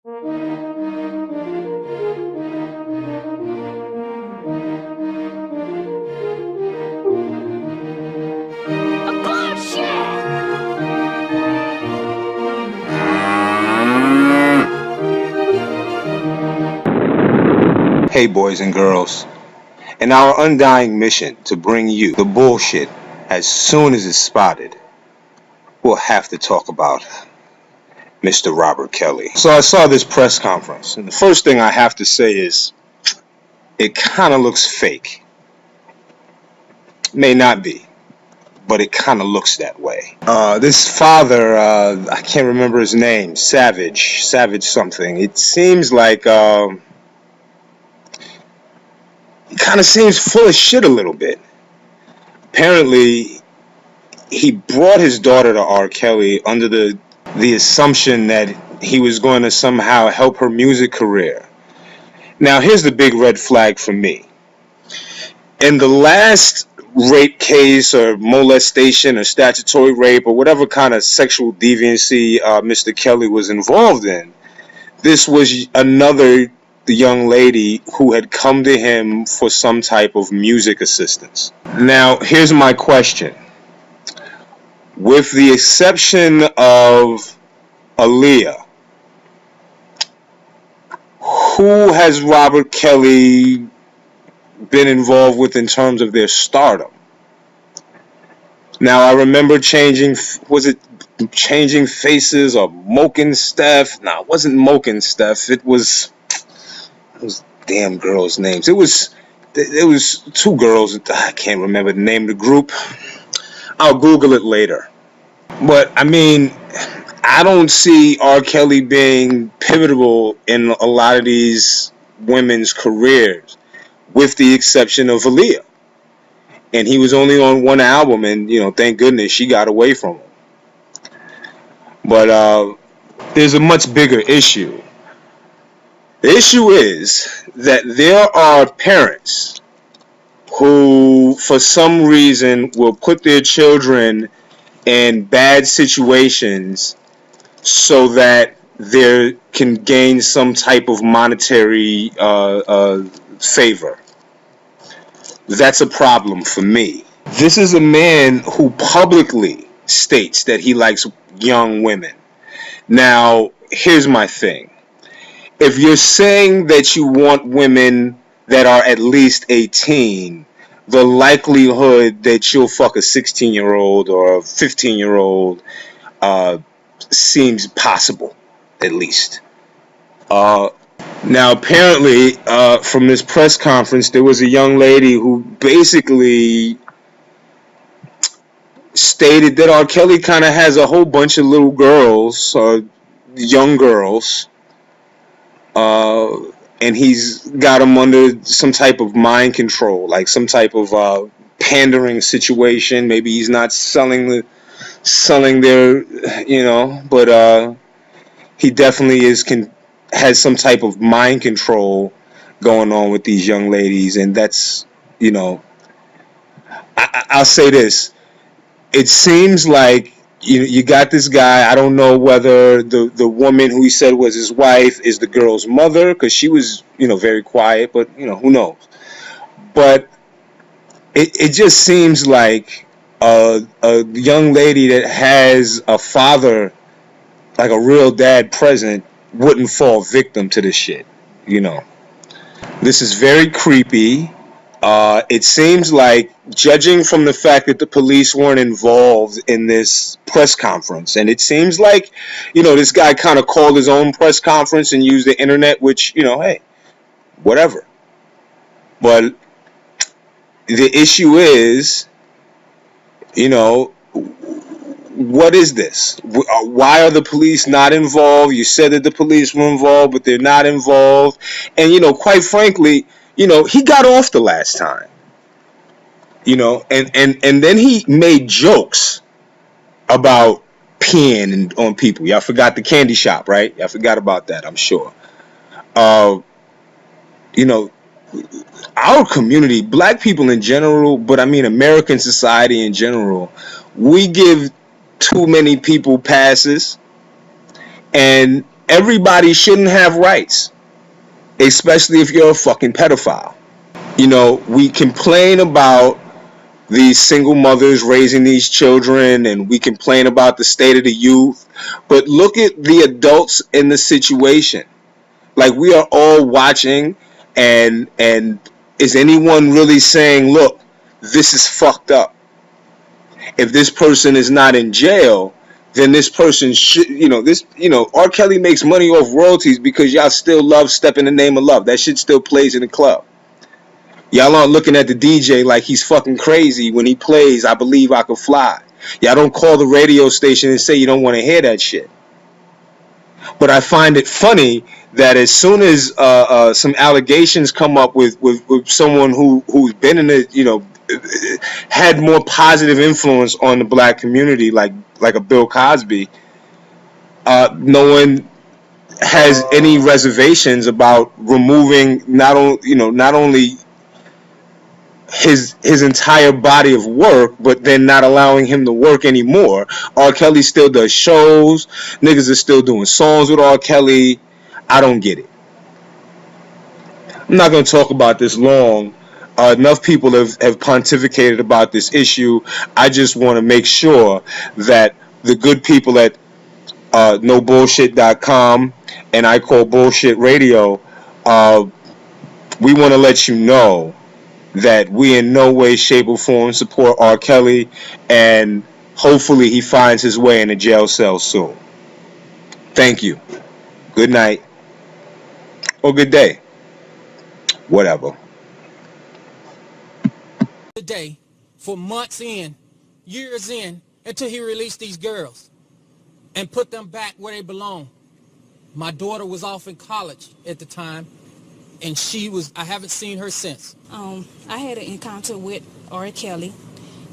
Hey, boys and girls, in our undying mission to bring you the bullshit as soon as it's spotted, we'll have to talk about Mr. Robert Kelly. So I saw this press conference, and the first thing I have to say is it kind of looks fake. May not be, but it kind of looks that way. This father, I can't remember his name, Savage something. It seems like he kind of seems full of shit a little bit. Apparently, he brought his daughter to R. Kelly under the assumption that he was going to somehow help her music career. Now, here's the big red flag for me. In the last rape case or molestation or statutory rape or whatever kind of sexual deviancy Mr. Kelly was involved in, this was another young lady who had come to him for some type of music assistance. Now, here's my question. With the exception of Aaliyah, who has Robert Kelly been involved with in terms of their stardom? Now, I remember Changing Faces or Moke and Steph? No, it wasn't Moke and Steph. It was those damn girls' names. It was two girls. I can't remember the name of the group. I'll Google it later. But, I mean, I don't see R. Kelly being pivotal in a lot of these women's careers, with the exception of Aaliyah. And he was only on one album, and, thank goodness she got away from him. But there's a much bigger issue. The issue is that there are parents who, for some reason, will put their children in bad situations so that they can gain some type of monetary favor. That's a problem for me. This is a man who publicly states that he likes young women. Now, here's my thing. If you're saying that you want women that are at least 18, the likelihood that you'll fuck a 16-year-old or a 15-year-old seems possible, at least. Now, apparently, from this press conference, there was a young lady who basically stated that R. Kelly kind of has a whole bunch of little girls, young girls, and he's got them under some type of mind control, like some type of pandering situation. Maybe he's not selling their, but he definitely has some type of mind control going on with these young ladies, and that's, I'll say this. It seems like you got this guy. I don't know whether the woman who he said was his wife is the girl's mother, because she was, very quiet, but, who knows. But it just seems like a young lady that has a father, like a real dad present, wouldn't fall victim to this shit, This is very creepy. It seems like, judging from the fact that the police weren't involved in this press conference, and it seems like, this guy kind of called his own press conference and used the internet, which, hey, whatever. But the issue is, what is this? Why are the police not involved? You said that the police were involved, but they're not involved. And, quite frankly, he got off the last time. And then he made jokes about peeing on people. Y'all forgot the candy shop, right? Y'all forgot about that, I'm sure. Our community, black people in general, but I mean American society in general, we give too many people passes, and everybody shouldn't have rights, especially if you're a fucking pedophile. You know, we complain about these single mothers raising these children, and we complain about the state of the youth, but look at the adults in the situation. Like, we are all watching, and is anyone really saying, look, this is fucked up? If this person is not in jail, then this person should, R. Kelly makes money off royalties because y'all still love Step in the Name of Love. That shit still plays in the club. Y'all aren't looking at the DJ like he's fucking crazy when he plays I Believe I Could Fly. Y'all don't call the radio station and say you don't want to hear that shit. But I find it funny that as soon as some allegations come up with someone who's been in the, had more positive influence on the black community, like a Bill Cosby, no one has any reservations about removing not only his entire body of work, but then not allowing him to work anymore. R. Kelly still does shows. Niggas are still doing songs with R. Kelly. I don't get it. I'm not going to talk about this long. Enough people have pontificated about this issue. I just want to make sure that the good people at NoBullshit.com and I Call Bullshit Radio, we want to let you know that we in no way, shape, or form support R. Kelly, and hopefully he finds his way in a jail cell soon. Thank you. Good night. Or good day. Whatever. Today, for months in, years in, until he released these girls and put them back where they belong. My daughter was off in college at the time, and I haven't seen her since. I had an encounter with R. Kelly,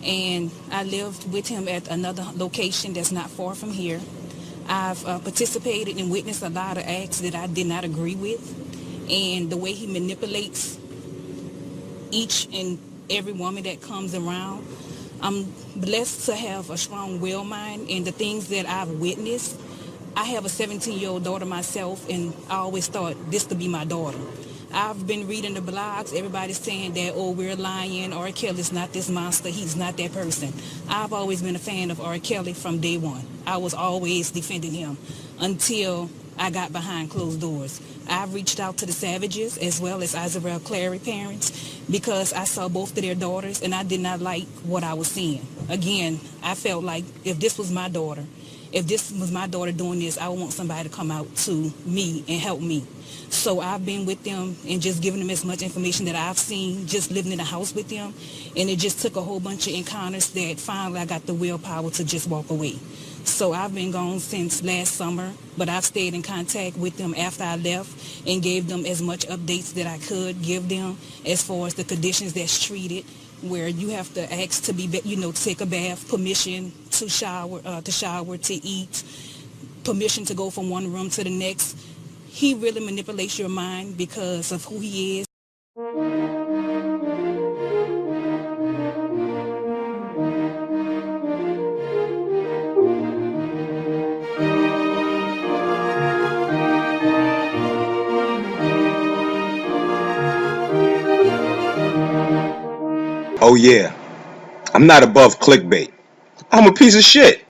and I lived with him at another location that's not far from here. I've participated and witnessed a lot of acts that I did not agree with, and the way he manipulates each and every woman that comes around. I'm blessed to have a strong will mind, and the things that I've witnessed. I have a 17-year-old daughter myself, and I always thought this to be my daughter. I've been reading the blogs. Everybody's saying that, oh, we're lying. R. Kelly's not this monster. He's not that person. I've always been a fan of R. Kelly from day one. I was always defending him until I got behind closed doors. I've reached out to the Savages as well as Isabel Clary parents because I saw both of their daughters and I did not like what I was seeing. Again, I felt like if this was my daughter doing this, I would want somebody to come out to me and help me. So I've been with them and just giving them as much information that I've seen, just living in the house with them. And it just took a whole bunch of encounters that finally I got the willpower to just walk away. So I've been gone since last summer, but I've stayed in contact with them after I left and gave them as much updates that I could give them as far as the conditions that's treated, where you have to ask to be, take a bath, permission to shower, to eat, permission to go from one room to the next. He really manipulates your mind because of who he is. Oh yeah, I'm not above clickbait. I'm a piece of shit.